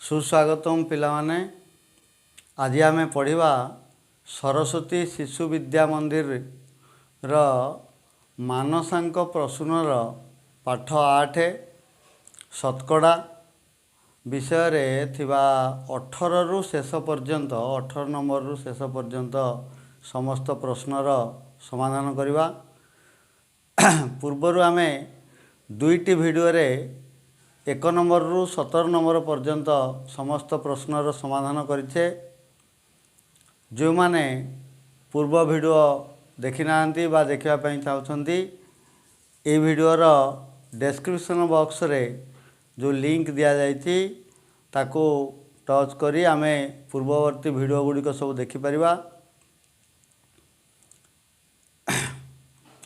सुस्वागतम पिलामाने आज आमे पढ़िबा सरस्वती शिशु विद्या मंदिर र मानसांक प्रश्नर पाठ 8 शतकड़ा विषय रे थिबा 18 रु शेष पर्यंत 18 नंबर रु शेष पर्यंत समस्त प्रश्नर समाधान करिबा। पूर्वरु आमे दुईटी वीडियो रे 1 नंबर रु 17 नंबर पर्यंत समस्त प्रश्नर समाधान करिछे। जो माने पूर्व वीडियो देखि नांती बा देखिबा पई चाहुछंती ए वीडियो रो डिस्क्रिप्शन बॉक्स रे जो लिंक दिया जाइछि ताको टच करी आमे पूर्ववर्ती वीडियो गुडी को सब देखि परिबा।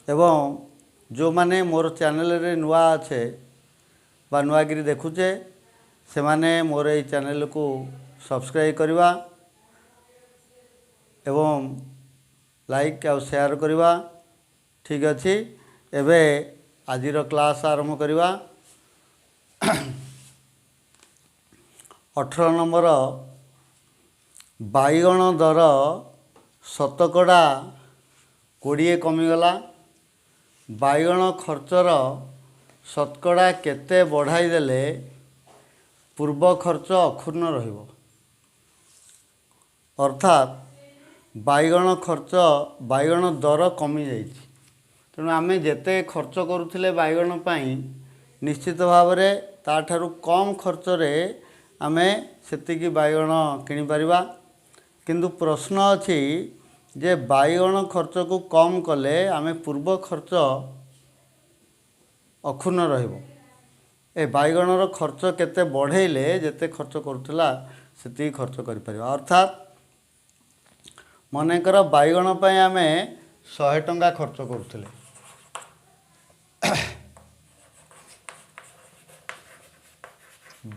एवं जो माने मोर चैनल रे नुआ अच्छे बा नुआगिरी देखुचे से माने मोर ए चैनल को सब्सक्राइब करवा एवं लाइक और शेयर करवा। ठीक अच्छे एबे आजिर क्लास आरंभ करवा। 18 नंबर बाइगण दर शतकड़ा 20 कमिगला। बाइगण खर्चर शतकड़ा केते बढ़ाई देले पूर्व खर्च अक्षुण्ण रहिबो। अर्थात बाइगण खर्च बाइगण दर कमी जाइछि तेणु आमे जेते खर्च करुथिले बाइगण पाई निश्चित भाव रे ताठारु कम खर्च रे आमे सेतिकी बाइगण किनि परिबा। किंतु प्रश्न अछि जे बाइगण खर्च को कम कले आमे पूर्व खर्च अक्षुण्ण रहिबो। ए बाइगणर खर्च केते बढ़ेले जेते खर्च करुथला सेति खर्च करि परिबा। अर्थात मनेकर बाइगण पई आमे 100 टंका खर्च करुथले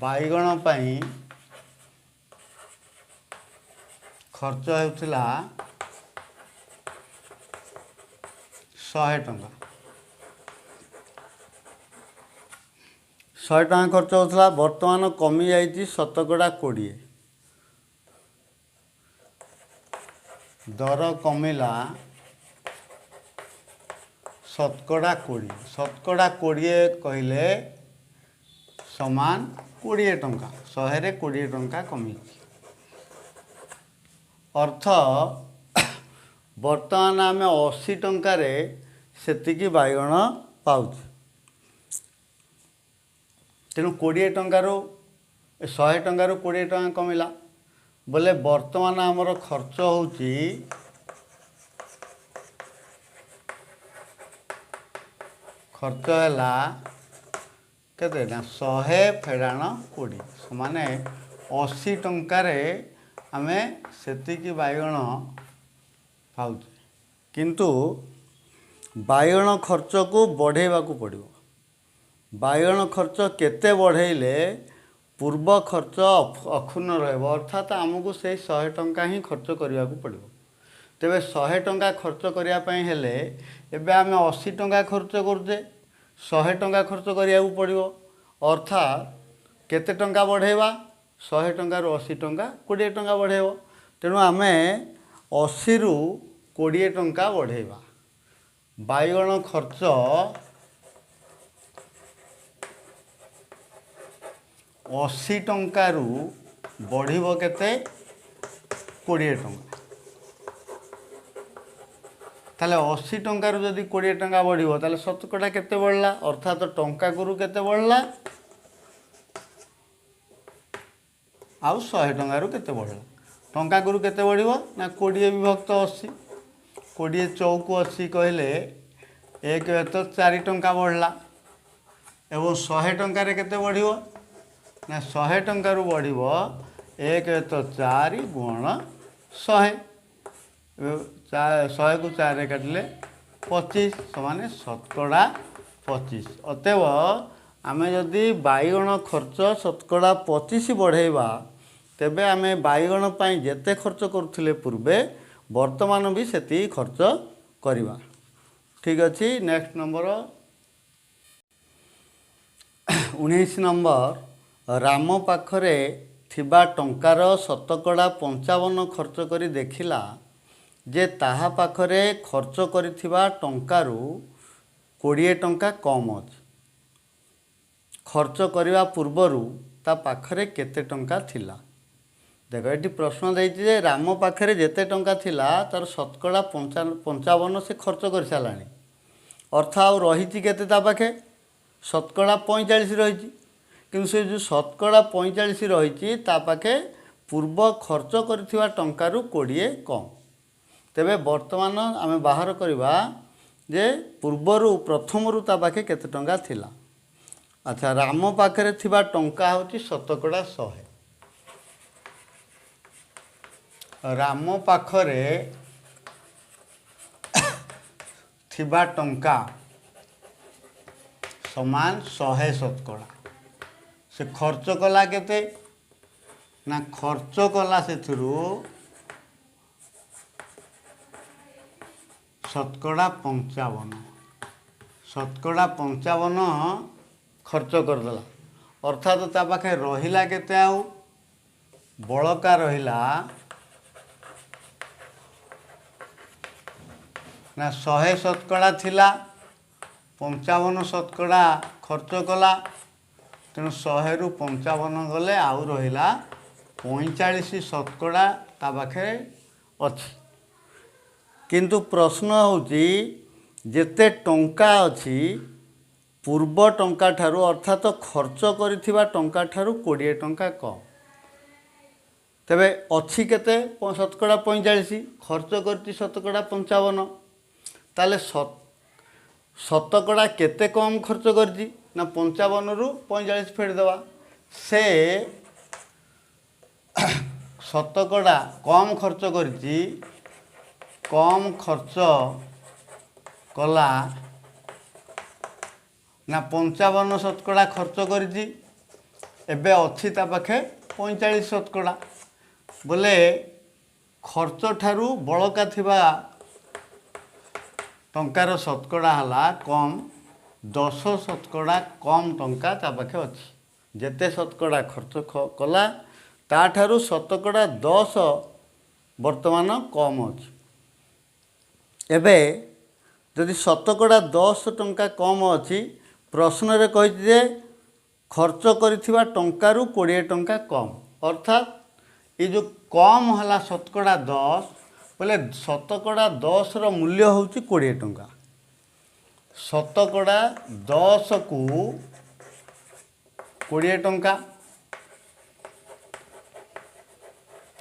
बाइगण पई खर्च हेउथला 100 टंका। 100 टंका खर्च होता बर्तमान कमी जाइए शतकड़ा 20 दर कमिला शतकड़ा 20। शतकड़ा 20 कहले समान 20 टंका 100 रे 20 टंका कमी। अर्थ बर्तमान आम 80 टंका रे सेतिकी बाइगण पाउछ तेणु 20 टंकारु 100 टंकारु 20 टंका कमिला बोले बर्तमान आमर खर्च होची खर्च हैला केते ना 100 फेडाण 20 माने 80 टंका रे आमे सेतिकी बाइगण पाउछ। किंतु बाइगण खर्च को बढ़ेबा को पड़िबो। बाइगण खर्च केते बढ़ेले पूर्व खर्च अक्षुण्ण रहबो। अर्थात आमको से 100 टंका ही खर्च करिया को पड़िबो। तेबे 100 टंका खर्च करिया पई हेले एबे आमे 80 टंका खर्च करजे 100 टंका खर्च करिया को पड़िबो। अर्थात केते टंका बढ़ेबा 100 टंका रु 80 टंका 20 टंका बढ़ेबो। तेणु आमे 80 रु 20 टंका बढ़ेबा। बाइगण खर्च 80 टंका रु बढ़िबो केते 20 टंका। ताले 80 टंका रु जदि 20 टंका बढ़िबो ताले शतकड़ा केते बढ़ला अर्थात टंका गुरु केते बढ़ला आउ 100 टंका रु केते बढ़ला। टंका गुरु केते बढ़िबो ना 20 विभक्त 80 20 चौक 80 कहले 1 तो 4 टंका बढ़ला एवं 100 टंका रे केते बढ़िबो ना 100 टंका रु बढ़िबो 1 तो 4 गुण 100 100 को 4 रे काटले 25 समान शतकड़ा 25। अतएव आमे जदि बाइगण खर्च शतकड़ा 25 बढ़ेबा तेबे आमे बाइगण पाई जेते खर्च करुथिले पूर्वे वर्तमान भी सेती खर्च करिबा। ठीक अछि। नेक्स्ट नंबर 19 नंबर राम पाखरे थिबा टंकार शतकड़ा 55 खर्च करी देखिला जे ताहा पाखरे खर्च करिथिबा टंकारु 20 टंका कम अछि। खर्च करने पूर्वर ता पाखरे केते टंका थिला। देख ये प्रश्न देती जे राम पाखरे जेते टंका थिला तार शतकड़ा 55 से खर्च कर सारा अर्थ आउ रही केते ता पाखे शतकड़ा 45 रही कि से जो शतकड़ा 45 रही ता पाखे पूर्व खर्च कर टंकारु 20 कम। तेबे वर्तमान आमे बाहर करवा जे पूर्वरु प्रथमरु ता पाखे केते टंका थिला। अच्छा राम पाखरे थिबा टंका होची शतकड़ा 100। राम पाखरे थिबा टंका समान 100 शतकड़ा। से खर्च कला केते ना खर्च कला से शतकड़ा 55। शतकड़ा 55 खर्च करदेला अर्थात ता पाखे रहिला केते आउ बड़का रहिला ना 100 शतकड़ा थिला 55 शतकड़ा खर्च कला तेणु 100 रु 55 गले आउ रहिला 45 शतकड़ा ता पाखे अछि। किंतु प्रश्न होची जेते टंका अछि पूर्व टंका ठारू अर्थात खर्च करिथिबा टंका ठारू 20 टंका कम। तेबे अच्छी केते शतकड़ा 45 खर्च करती शतकड़ा 55 ताले शतकड़ा केते कम खर्च करती ना 55 रु 45 फेड़ देवा से शतकड़ा कम खर्च करती कम खर्च कला ना 55 शतकड़ा खर्च करती एबे अच्छी ता पाखे 45 शतकड़ा बोले खर्च ठारू बड़का थिबा टंकार शतकड़ा हला कम 10 शतकड़ा कम टंका ता पाखे अच्छी। जेते शतकड़ा खर्च कला ता ठारू शतकड़ा 10 वर्तमान कम अच्छी। एबे जदि शतकड़ा 10 टंका कम अच्छी प्रश्न रे कहि जे खर्च करिथिबा टंकारु 20 टंका कम अर्थात ये जो कम हला शतकड़ा 10 बोले शतकड़ा 10 रो मूल्य होची 20 टंका। शतकड़ा 10 को 20 टंका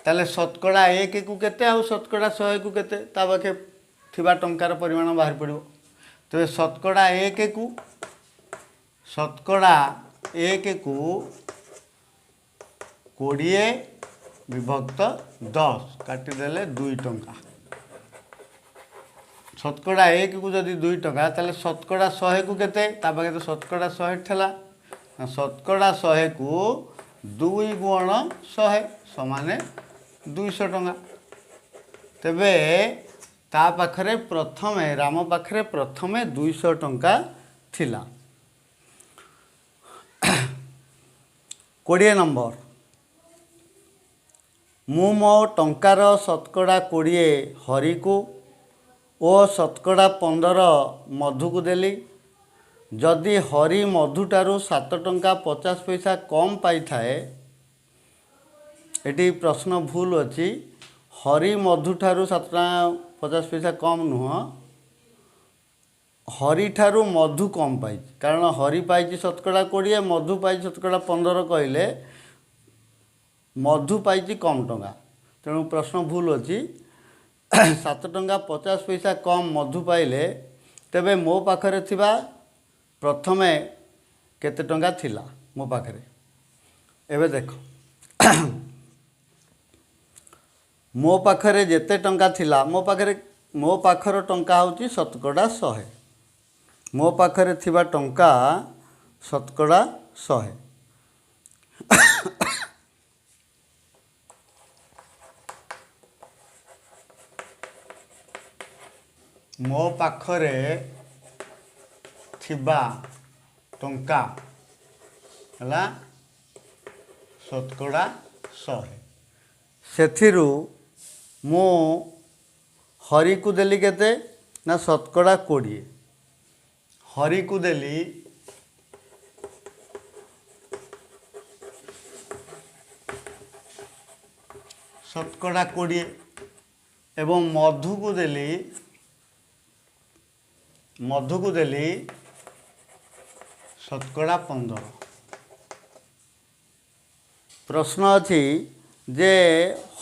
ताले शतकड़ा 1 को केते आ शतकड़ा 100 को केते ता बाके थिबा टंकार परिमाण बाहर पड़ो। तो शतकड़ा 1 को शतकड़ा 1 को 20 विभक्त 10 काटिदेले 2 टंका। शतकड़ा 1 को जदि 2 टंका ताले शतकड़ा 100 को केते ता पाखे तो शतकड़ा 100 ठेला शतकड़ा 100 को 2 गुण 100 समान 200 टंका। तेबे ता पाखरे प्रथमे राम पाखरे प्रथमे 200 टंका थिला। 20 नंबर मु मो टंकार शतकड़ा 20 हरि को और शतकड़ा 15 मधु को देली। जदि हरि मधुठारू 7 टंका 50 पैसा कम पाई थाए एटी प्रश्न भूल अच्छी हरि मधुठारू 7 टंका 50 पैसा कम नुह हरि ठारू मधु कम पाई कारण हरि पाई शतकड़ा 20 मधु पाई शतकड़ा 15 कहले मधु पाई कम टंका तेणु प्रश्न भूल अच्छी 7 टंका 50 पैसा कम मधु पाइले तेबे मो पाखरे थिबा प्रथमे केते टंका थिला मो पाखरे एबे देखो मो पाखरे जेते टंका थिला मो पाखर टंका होची शतकड़ा 100 मो पाखरे थिबा टंका शतकड़ा 100 मो पाखरे थिबा टंका हला शतकड़ा 100 ସେଥିରୁ ମୁଁ ହରି को देली केते ना शतकड़ा 20 हरि को देली शतकड़ा 20 एवं मधु को देली शतकड़ा 15 प्रश्न अच्छी जे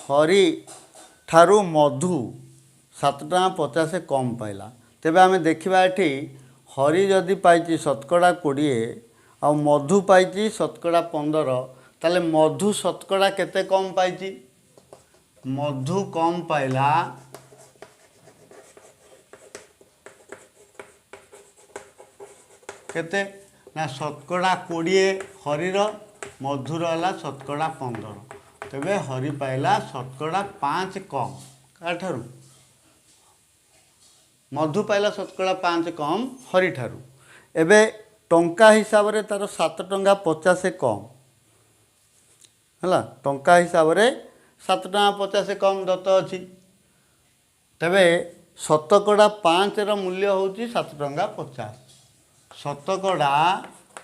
हरि ठारू मधु 7.50 कम पाइला तेबे आमे देखिबा एठी हरि जदि पाइछि शतकड़ा 20 आ मधु पाइछि शतकड़ा 15 ताले मधु शतकड़ा केते कम पाइछि मधु कम पाइला केते ना शतकड़ा 20 हरिर मधुर है शतकड़ा 15 तेबे हरि पाइला शतकड़ा 5 कम काठारू मधु पाइला शतकड़ा 5 कम हरि ठारू एबे टंका हिसाब रे तार 7.50 कम हला टंका हिसाब रे 7.50 कम दत्त अछि तेबे शतकड़ा 5 रो मूल्य होची 7.50 शतकड़ा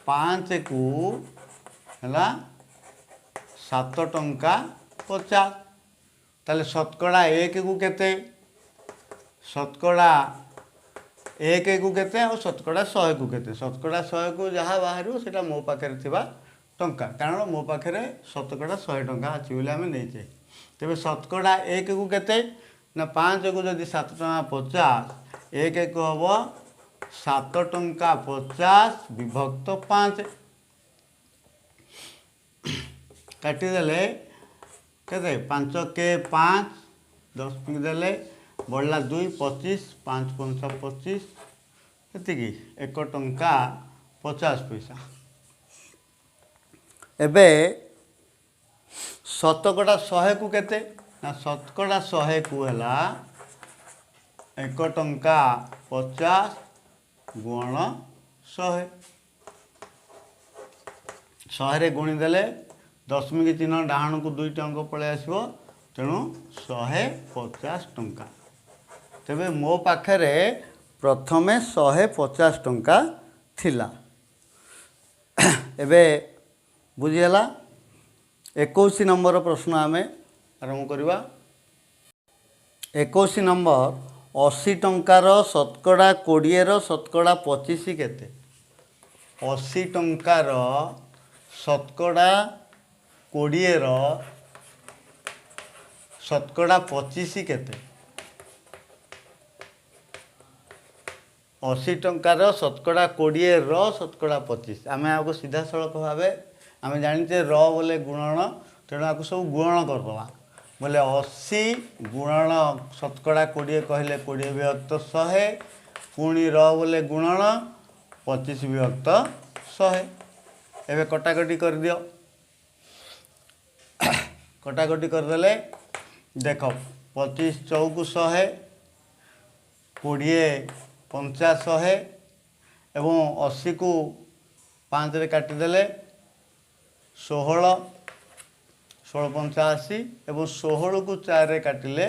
5 को हला 7.50 ताले शतकड़ा 1 को केते शतकड़ा 1 को केते और शतकड़ा 100 को केते शतकड़ा 100 को जहाँ बाहर सेटा मो पाखे थिबा टंका कारण मो पाखे शतकड़ा 100 टंका अच्छी बोले आम नहींचे तेरे शतकड़ा 1 को केते ना 5 को जदि 7.50 1 को हम 7.50 विभक्त 5 काटिदेले केते 5 के 5 10 देले बढ़ला 2 25 5 5 25 एतिकी 1 टंका 50 पैसा एबे शतकड़ा 100 को केते ना शतकड़ा 100 को हला 1 टंका 50 गुण 100 100 गुणी देले दशमिक चिन्ह डाहण को 2 टंक पड़े आसो तेणु 150 टंका तेबे मो पाखरे प्रथमे 150 टंका थिला एबे बुझीला 21 नंबर प्रश्न आमे आरंभ करवा 21 नंबर 80 टंकार शतकड़ा 20 रो शतकड़ा 25 केते 80 टंकार शतकड़ा 20 रो शतकड़ा 25 केते 80 टंकार शतकड़ा 20 रो शतकड़ा 25 आम आपको सीधा सड़क भाव आम जाचे र बोले गुणन तेणु आपको सब गुणन करदे बोले 80 गुणन शतकड़ा 20 कहले 20 विभक्त 100 पुणी र बोले गुणन 25 विभक्त 100 एवं कटाकटी कर दियो कटाकटी करदे देख 25 चौक 100 20 50 100 एवं 80 को 5 रे काटिदेले 16 16 85 एवं 16 को 4 रे काटिले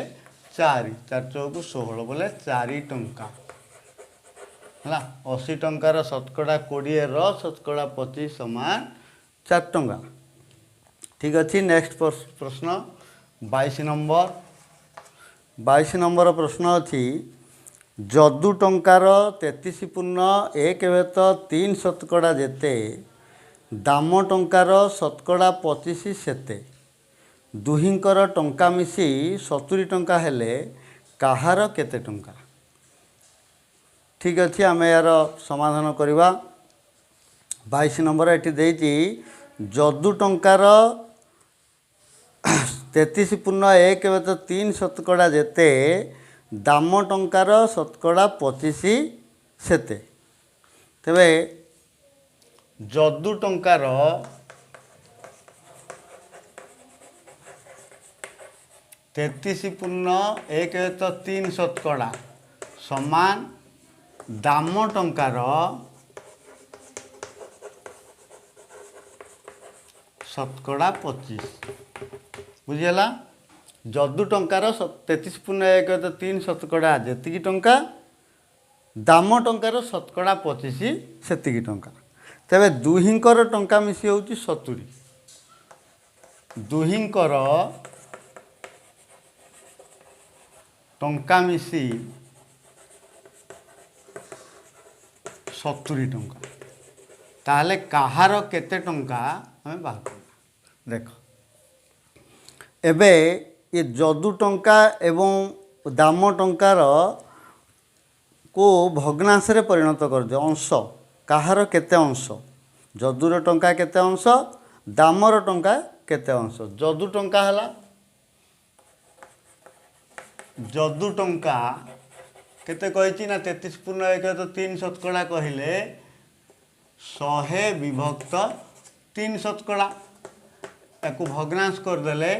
4 4 चौक 16 बोले 4 टंका है 80 टंकार शतकड़ा 20 रो शतकड़ा 25 समान 4 टंका ठीक अच्छे नेक्स्ट प्रश्न 22 नंबर प्रश्न अच्छी जदु टंकार 33.1 शतकड़ा जेते दाम टंकार शतकड़ा 25 सेते दुहिंकर टंका मिसी 70 टंका हेले काहार केते टंका ठीक अच्छे आम यार समाधान करवा 22 नंबर एटी देती जदु टंकार 33.1 शतकड़ा जेते दाम टंकार शतकड़ा 25 सेते तेबे जदु टंकार 33.1 शतकड़ा समान दाम टंकार शतकड़ा 25 बुझीगला जदु टंकार 33.1 शतकड़ा जेतिकी टंका दाम टंकार शतकड़ा 25 सेतिकी टंका तेबे दुहींकर टंका मिसी होउची 70 दुहींकर टंका मिसी 70 टंका ताहले कहार केते टंका हमें बाहर करना देख एबे ये जदु टंका एवं दाम टंकार को भग्नांश रे परिणत कर दियो अंश कहार केते अंश जदुर टंका केते अंश दामर टंका केते अंश जदु टंका हला जदु टंका केते कहिची ना 33.1 शतकड़ा कहिले 100 विभक्त 3 शतकड़ा ताकू भग्नांश करदेले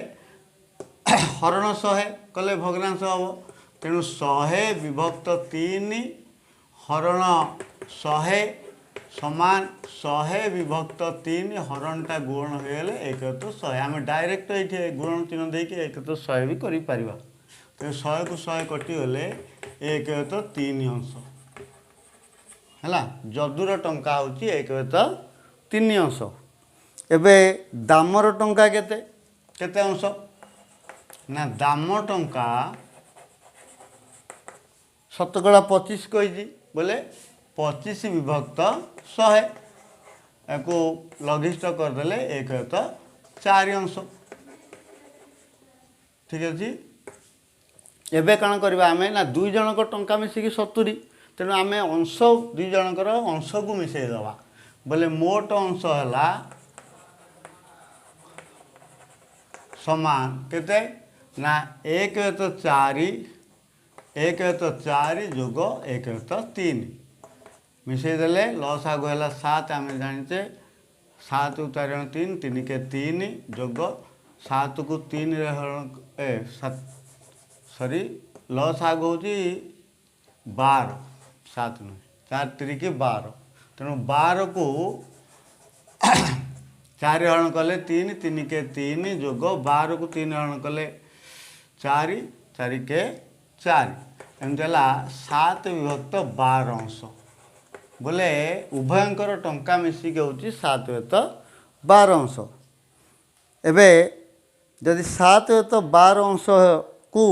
हरण 100 कले भग्नांश हम तेणु 100 विभक्त 3 हरण 100 समान 100 विभक्त 3 हरणटा गुण होगले 1/100 आम डायरेक्ट ये गुण चिन्ह देकी 1/100 भी कर तो 100 को 100 कटिगले 1/3 अंश है जदुर टंका हूँ 1/3 अंश एबे दामर टंका केते केते अंश ना दाम टंका शतकड़ा 25 कही बोले 25 विभक्त 100 को लघिष्ठ करदेले 1/4 अंश ठीक अच्छे एबे कण करबा आमे ना दुई जनक टंका मिसिकी 70 तेणु आमे अंश दुई जनकर अंश को मिसई दवा बोले मोट अंश है समान केते ना 1/4 जोग 1/3 मिसई देले लस आगु है 7 आम जाचे 7 × 4 = 3 3 के 3 जोग 7 को 3 सॉरी लस आगु हूँ 12 7 नुह 4 3 के 12 तेणु 12 को 4 हरण कले 3 3 के 3 जोग 12 को 3 हरण कले 4 4 के 4 एमती है 7 विभक्त 12 अंश बोले उभयंकर टंका मिसिक हूँ 7/12 अंश एबे जदि 7/12 अंश को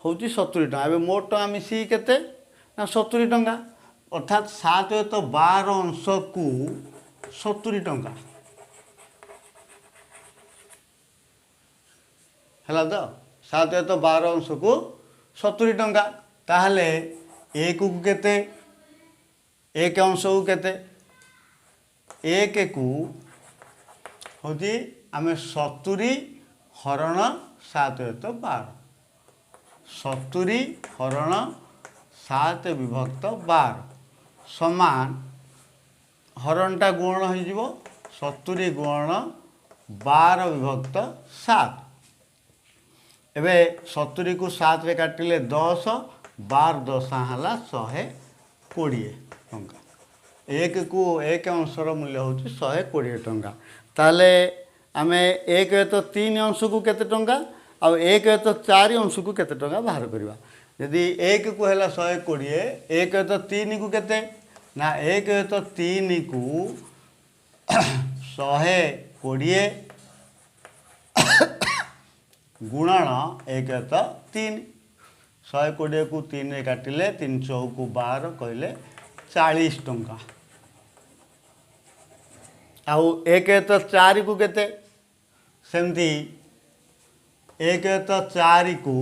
हूँ 70 टका एबे मोट टका मिसिक केते ना 70 टका अर्थात 7/12 अंश को 70 टका है तो 7/12 अंश को 70 टका ताहले एक को केते एक अंश को केते एक को हूँ आम 70 हरण 7/12 70 हरण 7 विभक्त 12 समान हरणटा गुण हो 70 गुण 12 विभक्त 7 एबे 70 को 7 रे काटिले 10 12 10 है 120 टंका एक को एक अंशर मूल्य हूँ 120 टंका ताले आम 1/3 अंश को केते टंका आ 1/4 अंश को केते टंका बाहर करवा यदि एक को है 120 1/3 को केते ना 1/3 को 120 गुणन 1/3 120 को 3 रे काटिले 3 4 को 12 कहले 40 टंका आउ 1/4 को केते सेमती 1/4 को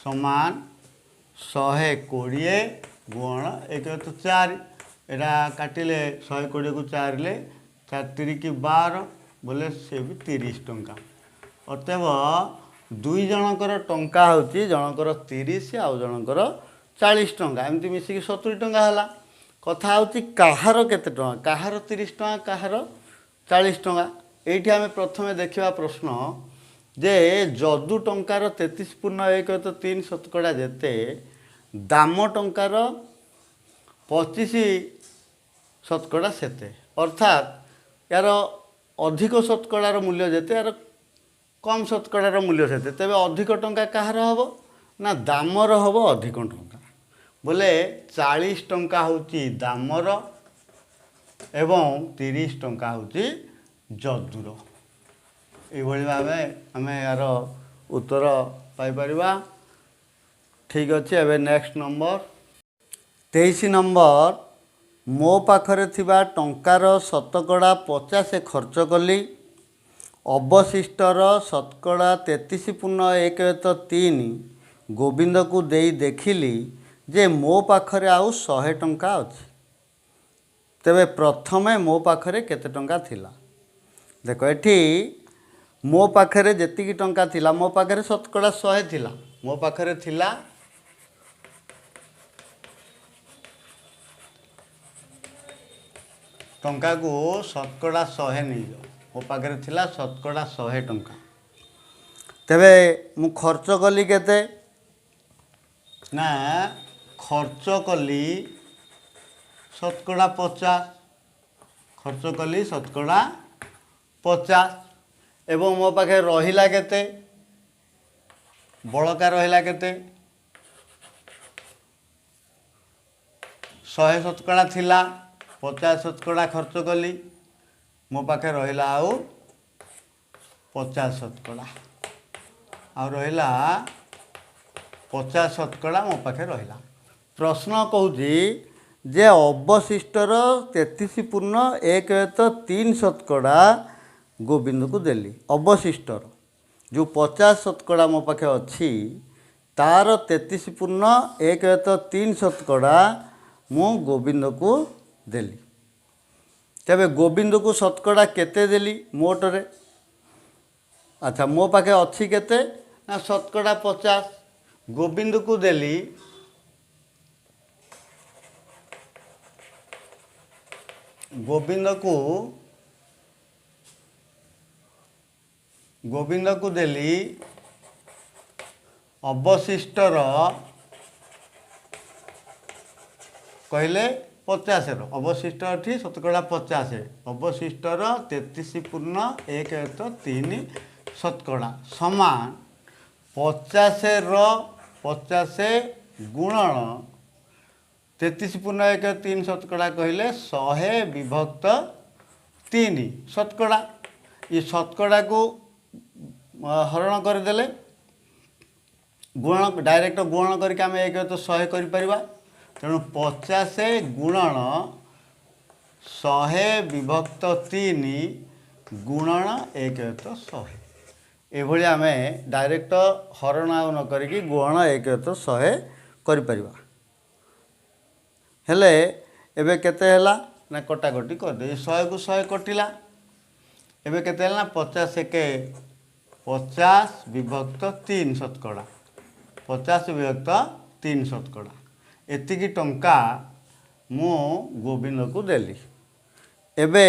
समान 120 गुण 1/4 एटा काटिले 120 को 4 ले 4 3 की 12 बोले से भी 30 टंका अतएव दुई जनकर टंका हूँ जनकर 30 आउ जनकर 40 टंका एमती मिसिक 70 टंका है कथा हूँ कहार केते टंका कहार 30 टंका कहार 40 टंका ये आम प्रथम देखा प्रश्न जे जदु टंकार 33.1 शतकड़ा जेते दाम टंकार 25 शतकड़ा सेते अर्थात यार अधिक शतकड़ार मूल्य जेते यार कम शतकड़ार मूल्य सेते तेबे अधिक टंका कହାର हबो ना दामर हबो अधिक टंका बोले 40 टंका होची दामर एवं 30 टंका होची जदुर एभली भाव आम यार उत्तर पाइपरिबा। ठीक अच्छे। एबे नेक्स्ट नंबर 23 नंबर मो पाखरे थिबा टंकार शतकड़ा 50 खर्च कली अवशिष्टर शतकड़ा 33.1 गोविंद को देई देखिली जे मो पाखरे आउ 100 टंका अच्छी तेबे प्रथमे मो पाखरे केते टंका थिला देख एठी मो पाखरे जेतिकी टंका थिला मो पाखरे शतकड़ा 100 थिला मो पाखरे थिला टंका को शतकड़ा 100 नहीं जाओ मो पाखरे थिला शतकड़ा 100 टंका तेबे मु खर्च कली केते ना खर्च कली शतकड़ा 50 खर्च कली शतकड़ा 50 एवं मो पाखे रहिला केते बड़का रहिला केते 100 शतकड़ा थिला 50 शतकड़ा खर्च कली मो पाखे रहिला आउ 50 शतकड़ा आ रहिला 50 शतकड़ा मो पाखे रहिला। प्रश्न कहूँ जे अवशिष्टर 33.1 शतकड़ा गोविंद को देली अवशिष्टर जो 50 शतकड़ा मो पाखे अच्छी तार 33.1 शतकड़ा मु गोविंद को देली तेबे गोविंद को शतकड़ा केते देली मोटरे अच्छा मो पाखे अच्छी केते ना शतकड़ा 50 गोविंद को देली गोविंद को देली अवशिष्टर कहले 50 अवशिष्ट अठी शतकड़ा 50 अवशिष्टर 33.1 शतकड़ा समान 50 गुणन 33.1 शतकड़ा कहले 100 विभक्त 3 शतकड़ा ये शतकड़ा को हरण करदेले गुणन डायरेक्ट गुणन करके आम 1 तो 100 कर तेणु 50 गुणन 100 विभक्त 3 गुणन 1 तो 100 एभली आम डायरेक्ट हरण आउ न करिकी गुणन 1 तो 100 कर परिबा हेले एबे केते हैला ना कटाकटी कर दे 100 को 100 कटिला एबे केते हैला ना 50 के 50 विभक्त 3 शतकड़ा 50 विभक्त 3 शतकड़ा एतिकी टंका मु गोविंद को देली एबे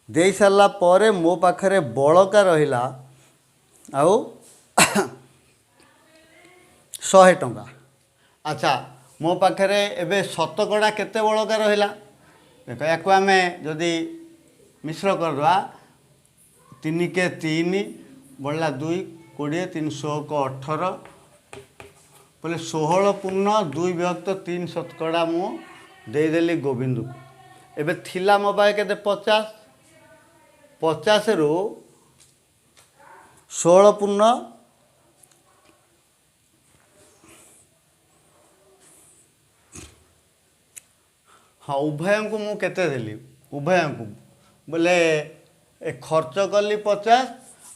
दे सारा परे मो पाखरे बड़का रहिला आउ 100 टंका अच्छा मो पाखरे एबे शतकड़ा केते बड़का रहिला देख याकू आम जदि मिश्र करवा 3 के 3 बढ़ला 2 20 3 16 18 बोले 16 पूर्ण 2 विभक्त 3 शतकड़ा मु देदेली गोविंद को एबे थिला मो पाखे केते 50 रु 16 पूर्ण हाँ उभय को मु केते देली उभय को बोले खर्च कली 50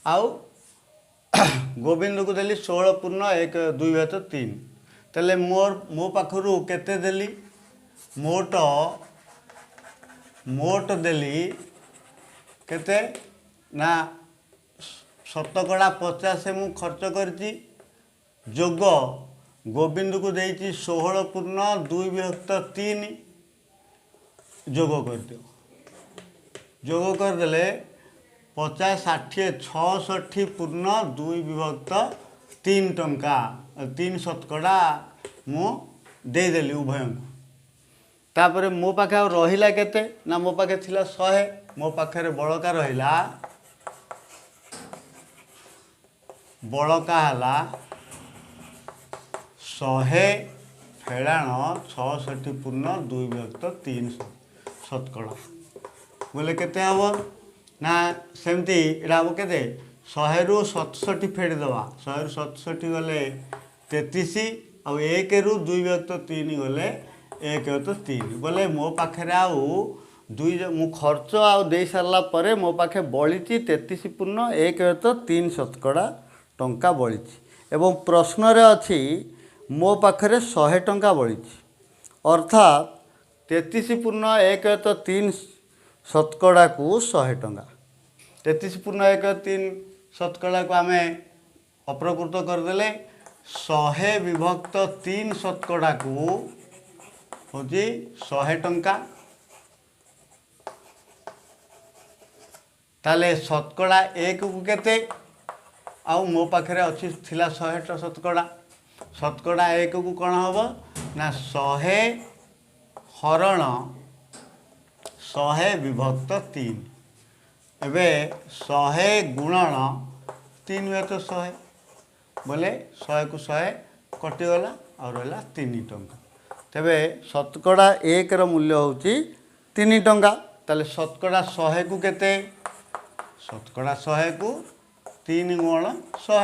आउ गोविंद को देली 16 पूर्ण 1 2 विभक्त 3 तेले मो पाखरु केते देली मोट देली केते ना शतकड़ा 50 मु खर्च करची जोग गोविंद को देची 16 पूर्ण 2 विभक्त 3 जोग कर दियो जोग करदेले 50 60 66 पूर्ण 2 विभक्त 3 टंका 3 शतकड़ा मु देदेली उभय को तापर मो पाखे रहिला केते ना मो पाखे थिला 100 मो पाखे बड़का रहा बड़का है 100 फेड़ाण 66 पूर्ण 2 विभक्त 3 शतकड़ा बोले केते हम ना सेमती एटा हम केते 100 रु 67 फेड़ीदवा 100 रु 67 गले 33 आउ 1 रु 2 विभक्त 3 गले 1 विभक्त 3 बोले मो पाखे आउ दुई मु खर्च आउ दे सारा पर मो पाखे बड़ी 33 पूर्ण 1 विभक्त 3 शतकड़ा टंका बड़ी एवं प्रश्न रे अच्छी मो पाखे 100 टंका बड़ी अर्थात 33 पूर्ण 1 विभक्त 3 शतकड़ा को 100 टंका 33 पूर्ण 1 3 शतकड़ा को आम अप्रकृत करदे 100 विभक्त 3 शतकड़ा को हूँ 100 टंका ताले शतकड़ा 1 को केते आउ मो पाखे अच्छी थिला 100 शतकड़ा शतकड़ा 1 को कौन हम ना 100 हरण 100 विभक्त 3 एबे 100 गुणन 3 हुए तो 100 बोले 100 को 100 कटिगला और रहा 3 टंका तेबे शतकड़ा 1 रो मूल्य होची 3 टंका ताले शतकड़ा 100 को केते शतकड़ा 100 को 3 गुण 100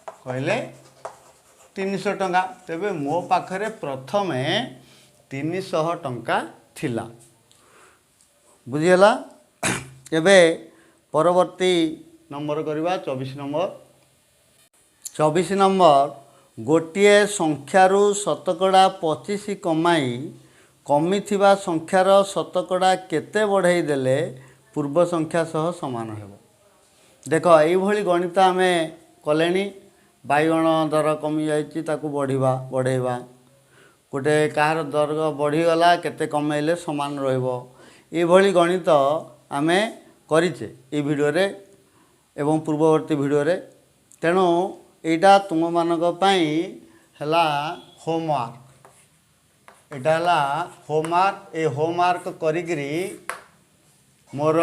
कहले 300 टंका तेबे मो पाखरे प्रथमे 300 टंका थिला बुझीगला एबे परवर्ती नंबर करवा 24 नंबर गोटे संख्यारू शतकड़ा 25 कमाई कमिथिबा संख्यार शतकड़ा केते बढ़ाई देले पूर्व संख्या सह समान हेबो देख ये गणित आम कले बैगण दर कमी जाइए ताकू बढ़ेवा गोटे कहार दर बढ़ीगला केते कमेले समान रहिबो ये गणित आम करिचे ये वीडियो रे एवं पूर्ववर्ती वीडियो रे तेणु एटा तुम मानक पई हला होमवर्क एटा हला होमवर्क ए होमवर्क करिगिरी मोर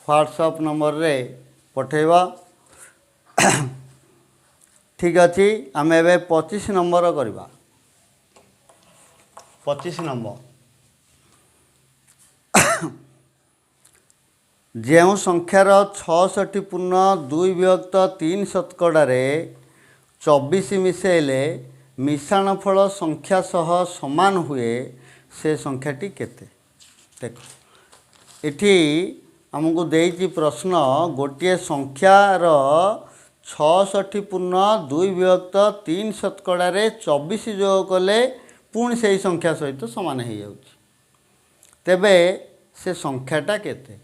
व्हाट्सएप नंबर रे पठेबा ठीक अच्छी आम ए 25 नंबर करवा 25 नंबर जो संख्यार 66 पूर्ण 2 विभक्त 3 शतकड़े 24 मिसेले मिश्रण फल संख्या सह समान हुए से संख्याटी केते देख इठी आमको देइछि प्रश्न गोटे संख्यार 66 पूर्ण 2 विभक्त 3 शतकड़े 24 जोग कले पुणी से संख्या सहित समान हो जाउछि तेबे से संख्याटा केते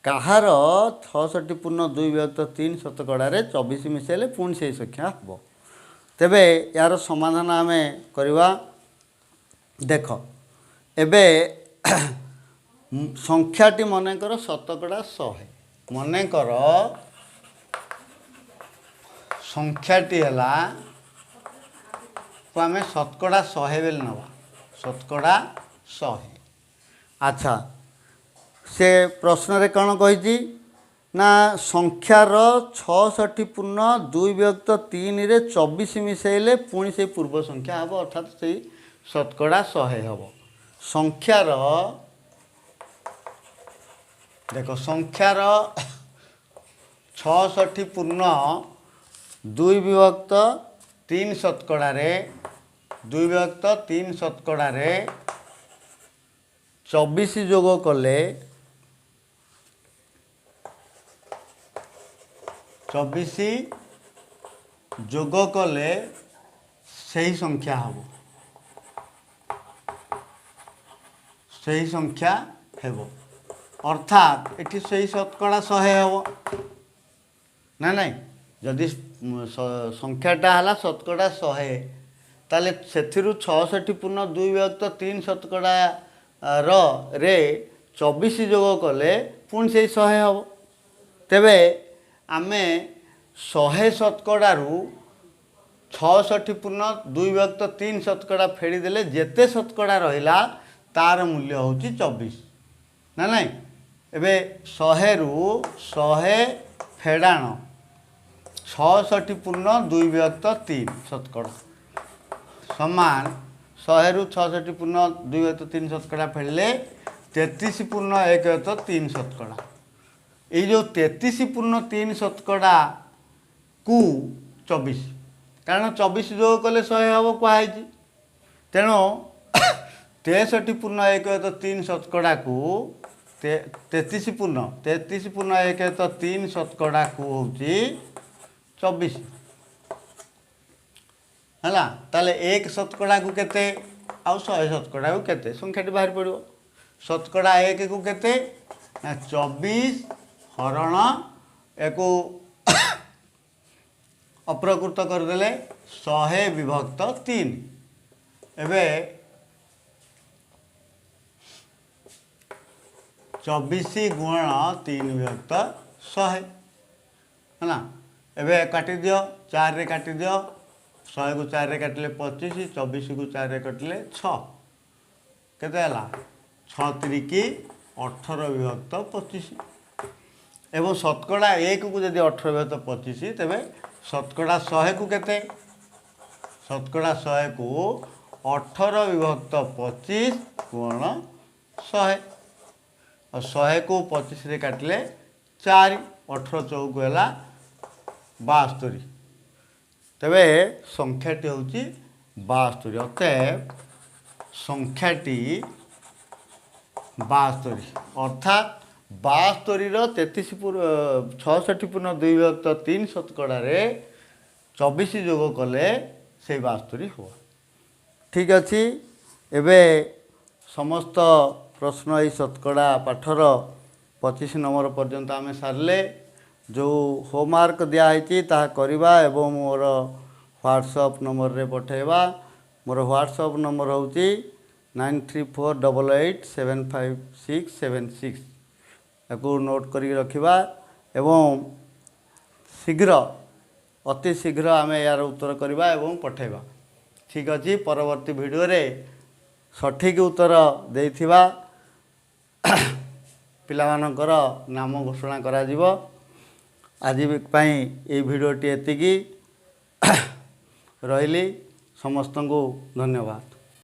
कहार 66 पूर्ण 2 विभक्त 3 शतकड़े 24 मिसेले पुणी से संख्या हम तेबे यार समाधान आम करवा देख एबे संख्याटी मनकर शतकड़ा 100 मनकर संख्याटी है को आम शतकड़ा 100 बेले नवा शतकड़ा 100 अच्छा से प्रश्न रे कौन कही ना संख्यार 66 पूर्ण 2 विभक्त 3 रे 24 मिसेले पुणी से पूर्व संख्या हम अर्थात से शतकड़ा 100 हम संख्यार देख संख्यार 66 पूर्ण 2 विभक्त 3 शतकड़े 2 विभक्त 3 शतकड़े 24 जोग कले 24 जोग कले सही संख्या हम सही संख्या हेबो अर्थात एटी सही शतकड़ा 100 हम ना नहीं जदि संख्याटा है शतकड़ा 100 ताले सेथिरु 66 पूर्ण 2 विभक्त 3 शतकड़ा रे 24 जोग कले पुणी से 100 हम तेबे आमे 100 शतकड़ू 66 पूर्ण 2 विभक्त 3 शतकड़ा फेड़ी देले जेते शतकड़ा रहिला तार मूल्य होची 24 ना नहीं एबे 100 रु 100 फेड़ाण 66 पूर्ण 2 विभक्त 3 शतकड़ा समान 100 रु 66 पूर्ण 2 विभक्त 3 शतकड़ा फेड़ले 33 पूर्ण 1 विभक्त 3 शतकड़ा ये जो 33 पूर्ण 3 शतकड़ा कु 24 कारण 24 जो कले 100 हम कहुई तेणु 63 पूर्ण 1 विभक्त 3 शतकड़ा को 33 पूर्ण 1 विभक्त 3 शतकड़ा को हूँ 24 है ताले 1 शतकड़ा को केते आउ 100 शतकड़ा को केते संख्याटी बाहर पड़ो शतकड़ा 1 को केते 24 हरण एक अप्रकृत करदेले 100 विभक्त 3 एबे 24 गुण 3 विभक्त 100 है ना एबे काटी दियो 4 रे काटी दियो 100 को 4 रे काटिले 25 24 को 4 रे काटिले 6 केते हला 6 3 18 विभक्त 25 एवं शतकड़ा 1 को जदि 18 विभक्त 25 तेबे शतकड़ा 100 को केते शतकड़ा 100 को 18 विभक्त 25 गुण 100 और 100 को 25 रे काटिले 4 18 चौक है 72 तेबे संख्याटी हूँ 72 अतएव संख्याटी 72 अर्थात 72 33 66 पूर्ण 2 विभक्त 3 शतकड़ा 24 जोग कले से 72 हो ठीक अच्छी एबे समस्त प्रश्न ये शतकड़ा पाठर 25 नंबर पर्यंत आम सारे जो होमवर्क दिखाई करवा एवं मोर व्हाट्सएप नंबर रे पठेबा मोर व्हाट्सएप नंबर हूँ 9348875676 याकू नोट करी रखिबा एवं शीघ्र अति शीघ्र आम यार उत्तर करवा एवं पठेबा ठीक अच्छे परवर्ती वीडियो रे सठिक उत्तर देथिबा पिलामानकर नाम घोषणा करा जिवो आज पाई ये वीडियोटी एतिकी रही समस्त को धन्यवाद।